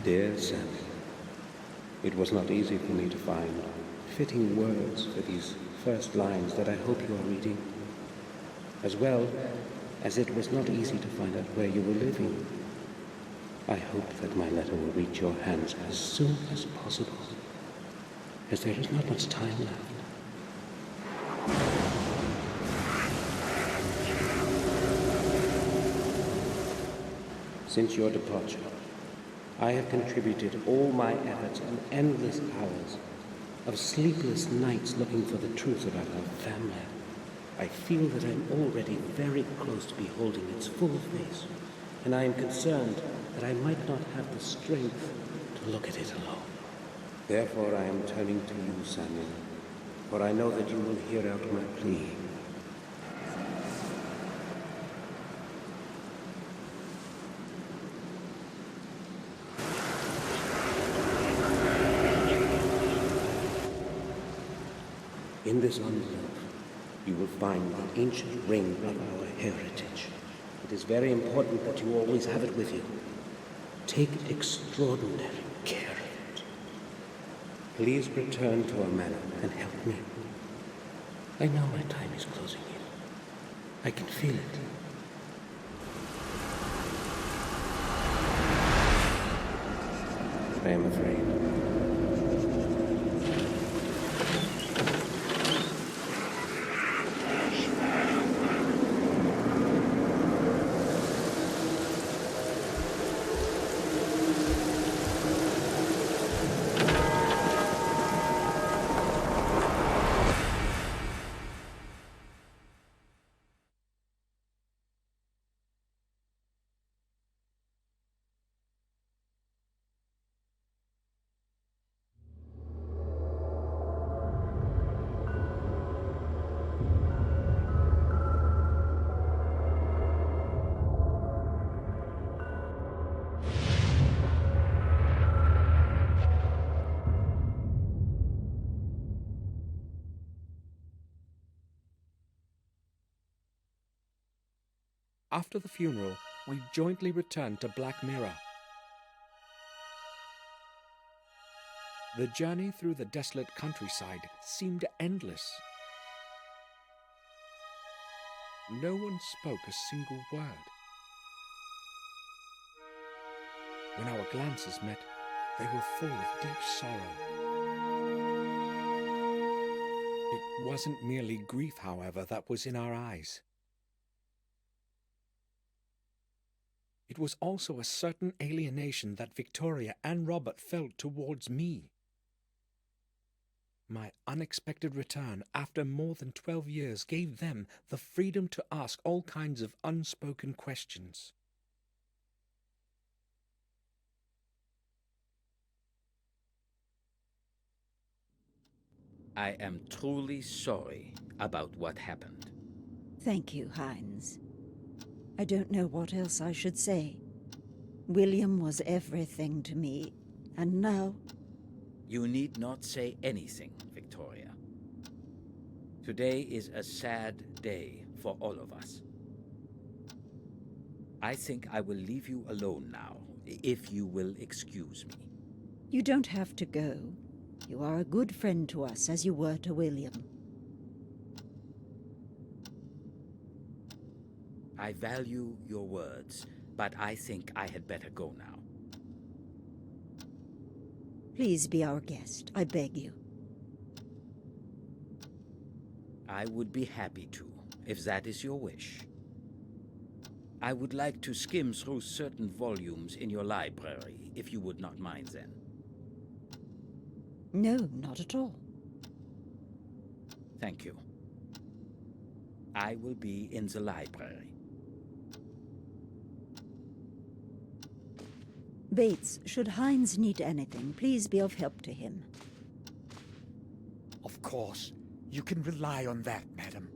Dear Sam, it was not easy for me to find fitting words for these first lines that I hope you are reading, as well as it was not easy to find out where you were living. I hope that my letter will reach your hands as soon as possible, as there is not much time left. Since your departure, I have contributed all my efforts and endless hours of sleepless nights looking for the truth about our family. I feel that I'm already very close to beholding its full face, and I am concerned that I might not have the strength to look at it alone. Therefore I am turning to you, Samuel, for I know that you will hear out my plea. In this envelope, you will find the ancient ring of our heritage. It is very important that you always have it with you. Take extraordinary care of it. Please return to our manor and help me. I know my time is closing in. I can feel it. I am afraid. After the funeral, we jointly returned to Black Mirror. The journey through the desolate countryside seemed endless. No one spoke a single word. When our glances met, they were full of deep sorrow. It wasn't merely grief, however, that was in our eyes. It was also a certain alienation that Victoria and Robert felt towards me. My unexpected return after more than 12 years gave them the freedom to ask all kinds of unspoken questions. I am truly sorry about what happened. Thank you, Hines. I don't know what else I should say. William was everything to me, and now... You need not say anything, Victoria. Today is a sad day for all of us. I think I will leave you alone now, if you will excuse me. You don't have to go. You are a good friend to us, as you were to William. I value your words, but I think I had better go now. Please be our guest, I beg you. I would be happy to, if that is your wish. I would like to skim through certain volumes in your library, if you would not mind then. No, not at all. Thank you. I will be in the library. Bates, should Hines need anything, please be of help to him. Of course. You can rely on that, madam.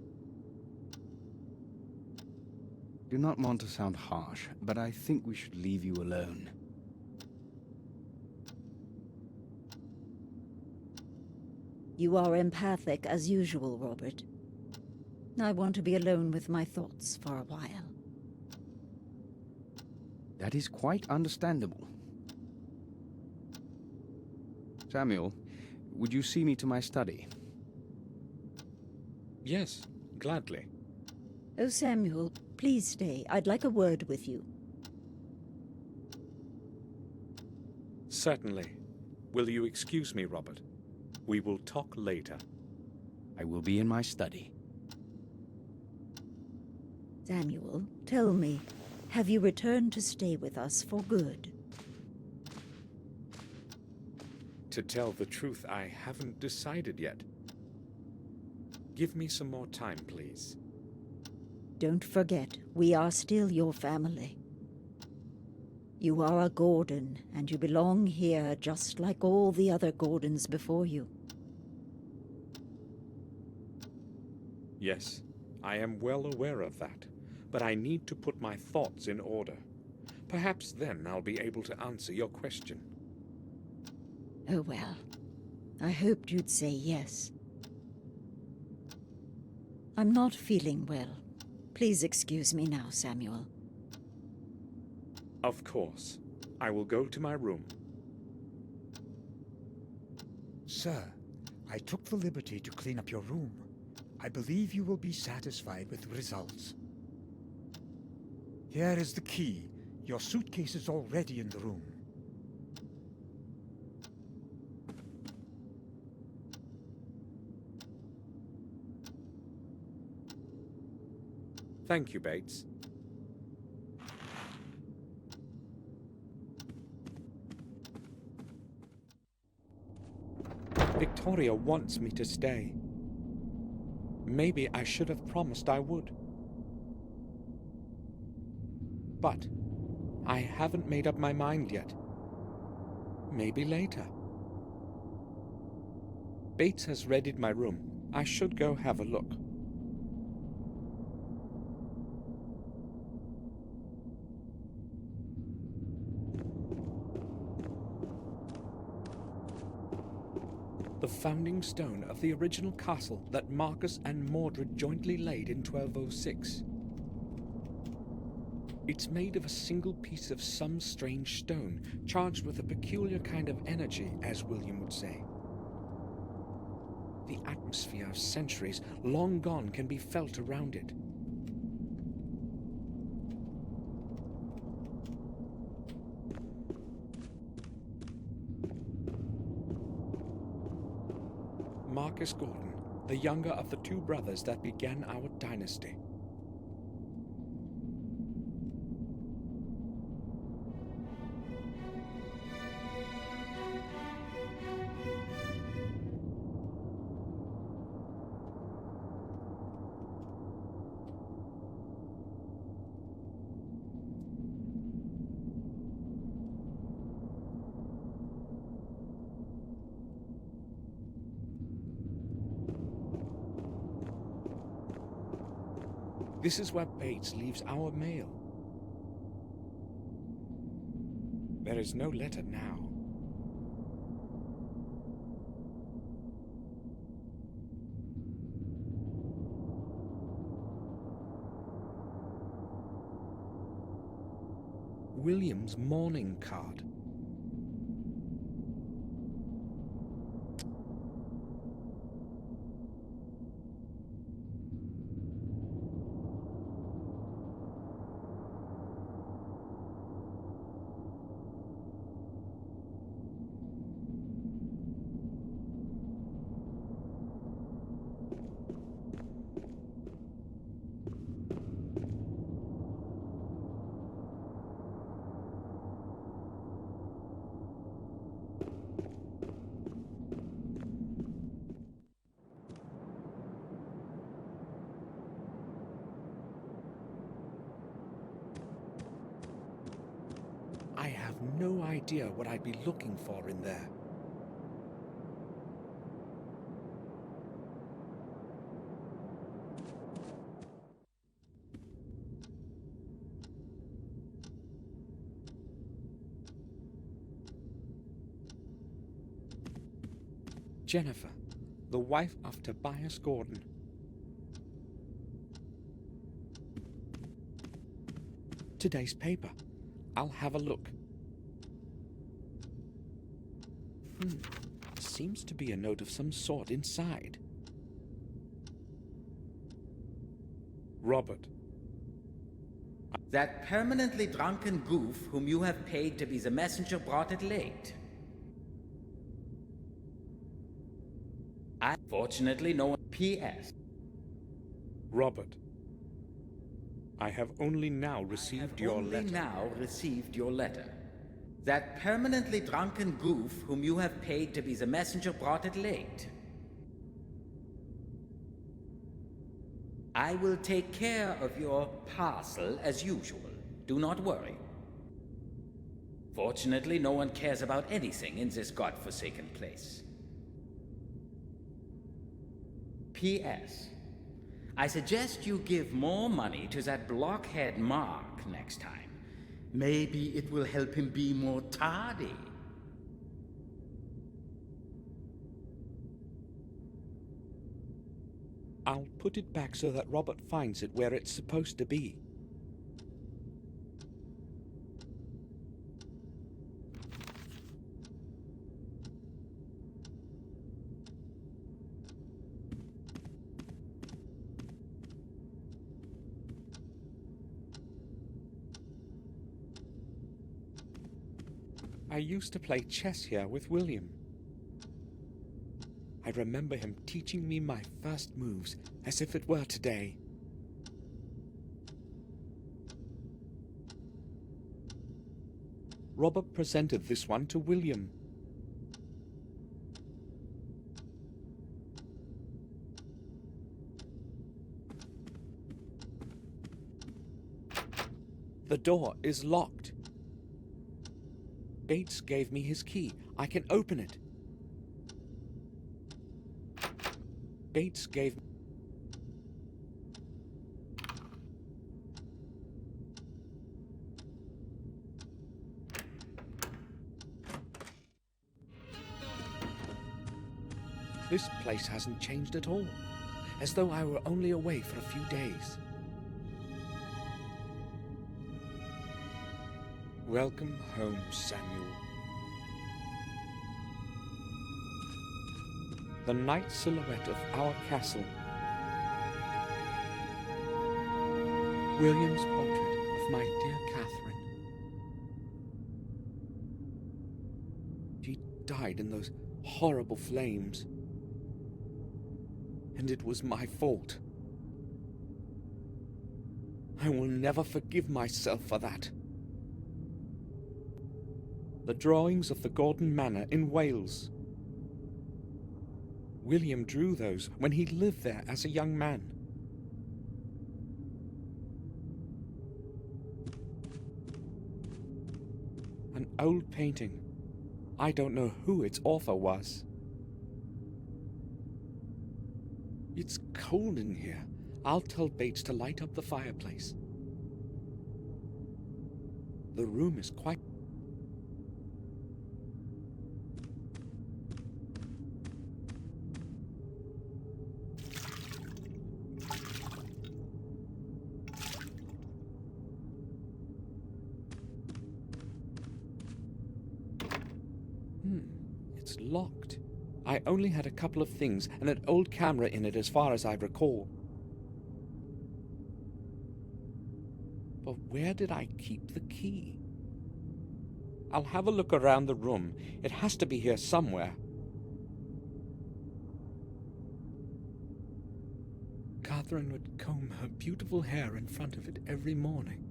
Do not want to sound harsh, but I think we should leave you alone. You are empathic as usual, Robert. I want to be alone with my thoughts for a while. That is quite understandable. Samuel, would you see me to my study? Yes, gladly. Oh, Samuel, please stay. I'd like a word with you. Certainly. Will you excuse me, Robert? We will talk later. I will be in my study. Samuel, tell me, have you returned to stay with us for good? To tell the truth, I haven't decided yet. Give me some more time, please. Don't forget, we are still your family. You are a Gordon, and you belong here just like all the other Gordons before you. Yes, I am well aware of that, but I need to put my thoughts in order. Perhaps then I'll be able to answer your question. Oh well, I hoped you'd say yes. I'm not feeling well. Please excuse me now, Samuel. Of course. I will go to my room. Sir, I took the liberty to clean up your room. I believe you will be satisfied with the results. Here is the key. Your suitcase is already in the room. Thank you, Bates. Victoria wants me to stay. Maybe I should have promised I would. But I haven't made up my mind yet. Maybe later. Bates has readied my room. I should go have a look. The founding stone of the original castle that Marcus and Mordred jointly laid in 1206. It's made of a single piece of some strange stone, charged with a peculiar kind of energy, as William would say. The atmosphere of centuries long gone can be felt around it. Marcus Gordon, the younger of the two brothers that began our dynasty. This is where Bates leaves our mail. There is no letter now. William's mourning card. I have no idea what I'd be looking for in there. Jennifer, the wife of Tobias Gordon. Today's paper. I'll have a look. seems to be a note of some sort inside. Robert. That permanently drunken goof whom you have paid to be the messenger brought it late. Fortunately, no one... P.S. Robert. I have only now received your letter. That permanently drunken goof whom you have paid to be the messenger brought it late. I will take care of your parcel as usual. Do not worry. Fortunately, no one cares about anything in this godforsaken place. P.S. I suggest you give more money to that blockhead Mark next time. Maybe it will help him be more tardy. I'll put it back so that Robert finds it where it's supposed to be. I used to play chess here with William. I remember him teaching me my first moves as if it were today. Robert presented this one to William. The door is locked. Bates gave me his key. I can open it. Bates gave... This place hasn't changed at all, as though I were only away for a few days. Welcome home, Samuel. The night silhouette of our castle. William's portrait of my dear Catherine. She died in those horrible flames. And it was my fault. I will never forgive myself for that. The drawings of the Gordon Manor in Wales. William drew those when he lived there as a young man. An old painting. I don't know who its author was. It's cold in here. I'll tell Bates to light up the fireplace. The room is quite... It's locked. I only had a couple of things and an old camera in it as far as I recall. But where did I keep the key? I'll have a look around the room. It has to be here somewhere. Catherine would comb her beautiful hair in front of it every morning.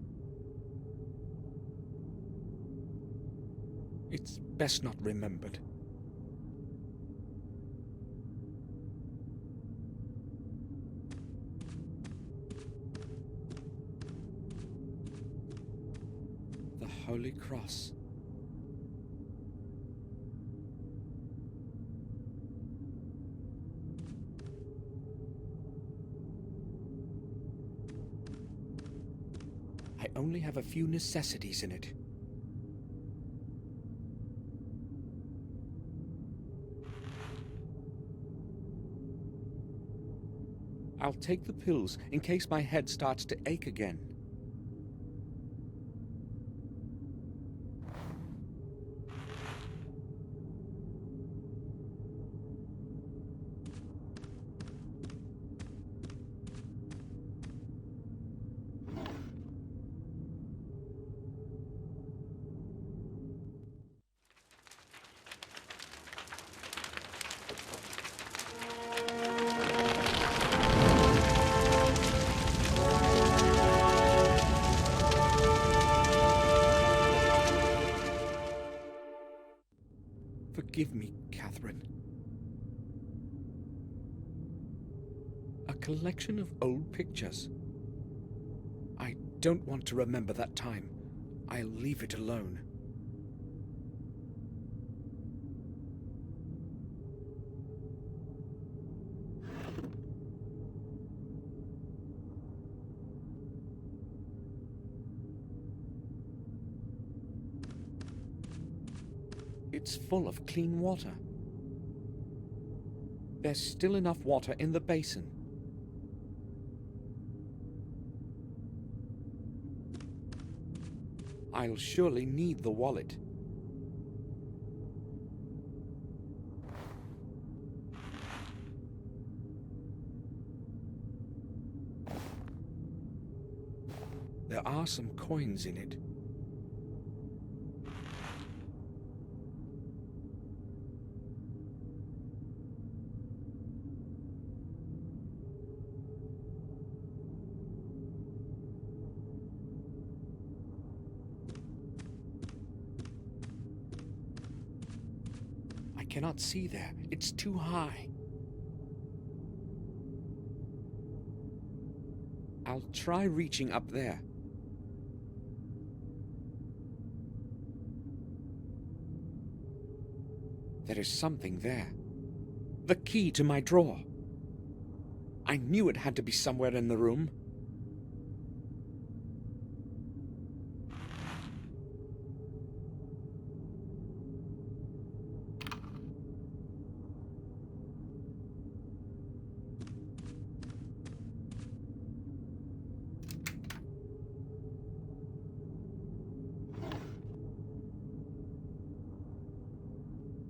It's best not remembered. The Holy Cross. I only have a few necessities in it. I'll take the pills in case my head starts to ache again. Forgive me, Catherine. A collection of old pictures. I don't want to remember that time. I'll leave it alone. It's full of clean water. There's still enough water in the basin. I'll surely need the wallet. There are some coins in it. I cannot see there. It's too high. I'll try reaching up there. There is something there. The key to my drawer. I knew it had to be somewhere in the room.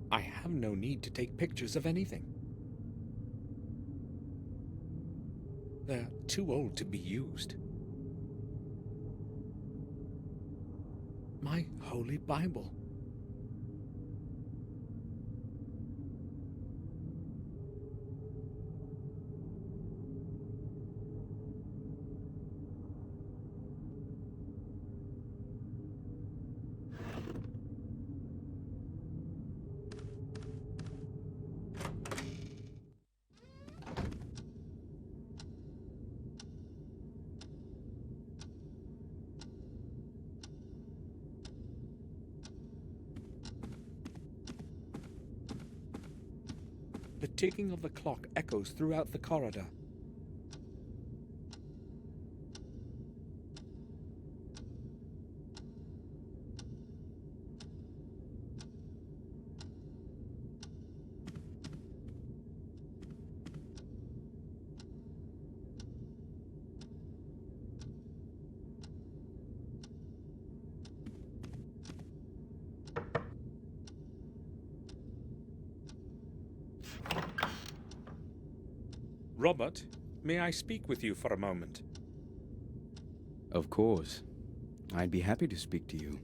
I have no need to take pictures of anything. They're too old to be used. My Holy Bible. The ticking of the clock echoes throughout the corridor. Robert, may I speak with you for a moment? Of course. I'd be happy to speak to you.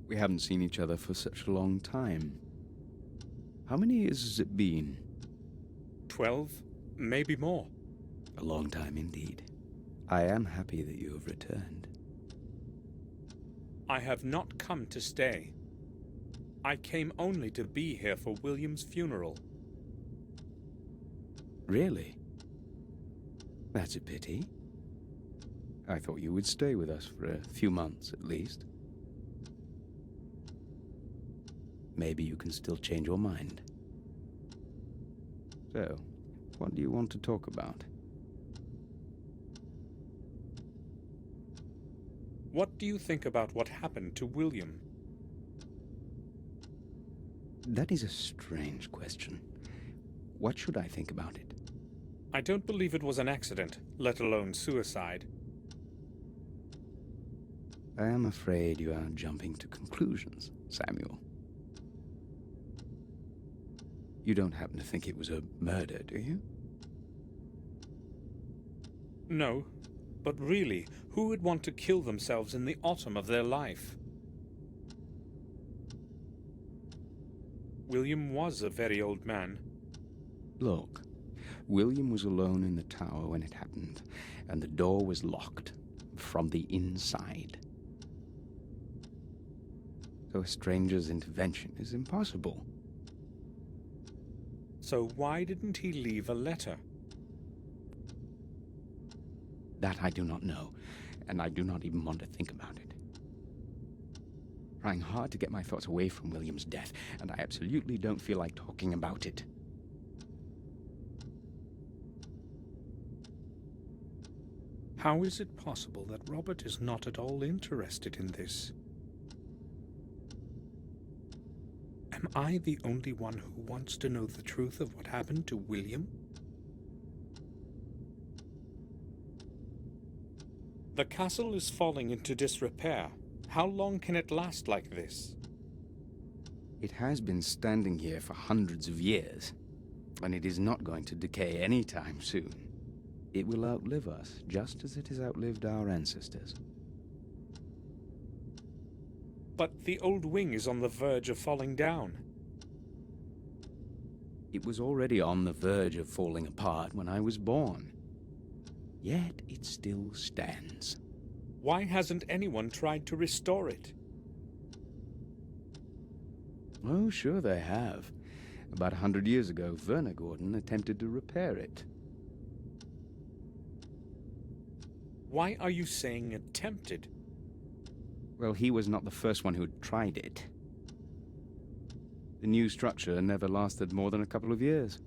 We haven't seen each other for such a long time. How many years has it been? 12, maybe more. A long time indeed. I am happy that you have returned. I have not come to stay. I came only to be here for William's funeral. Really? That's a pity. I thought you would stay with us for a few months at least. Maybe you can still change your mind. So, what do you want to talk about? What do you think about what happened to William? That is a strange question. What should I think about it? I don't believe it was an accident, let alone suicide. I am afraid you are jumping to conclusions, Samuel. You don't happen to think it was a murder, do you? No, but really, who would want to kill themselves in the autumn of their life? William was a very old man. Look, William was alone in the tower when it happened, and the door was locked from the inside. So a stranger's intervention is impossible. So why didn't he leave a letter? That I do not know, and I do not even want to think about it. Trying hard to get my thoughts away from William's death, and I absolutely don't feel like talking about it. How is it possible that Robert is not at all interested in this? Am I the only one who wants to know the truth of what happened to William? The castle is falling into disrepair. How long can it last like this? It has been standing here for hundreds of years, and it is not going to decay anytime soon. It will outlive us, just as it has outlived our ancestors. But the old wing is on the verge of falling down. It was already on the verge of falling apart when I was born. Yet it still stands. Why hasn't anyone tried to restore it? Oh, sure they have. About 100 years ago, Werner Gordon attempted to repair it. Why are you saying attempted? Well, he was not the first one who'd tried it. The new structure never lasted more than a couple of years.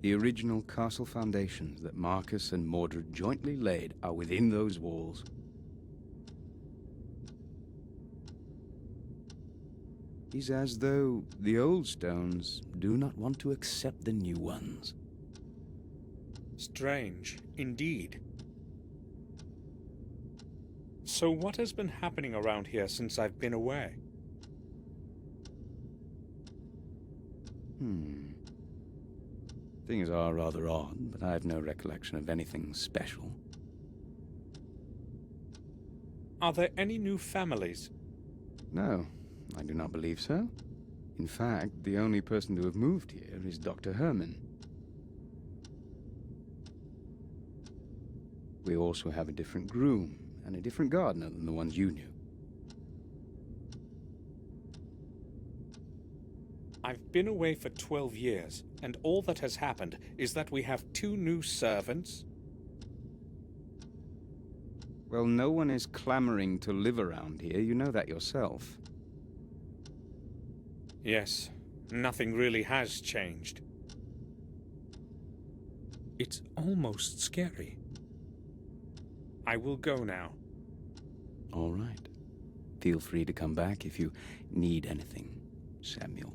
The original castle foundations that Marcus and Mordred jointly laid are within those walls. It's as though the old stones do not want to accept the new ones. Strange, indeed. So what has been happening around here since I've been away? Things are rather odd, but I have no recollection of anything special. Are there any new families? No, I do not believe so. In fact, the only person to have moved here is Dr. Herman. We also have a different groom and a different gardener than the ones you knew. I've been away for 12 years, and all that has happened is that we have 2 new servants. Well, no one is clamoring to live around here. You know that yourself. Yes, nothing really has changed. It's almost scary. I will go now. All right. Feel free to come back if you need anything, Samuel.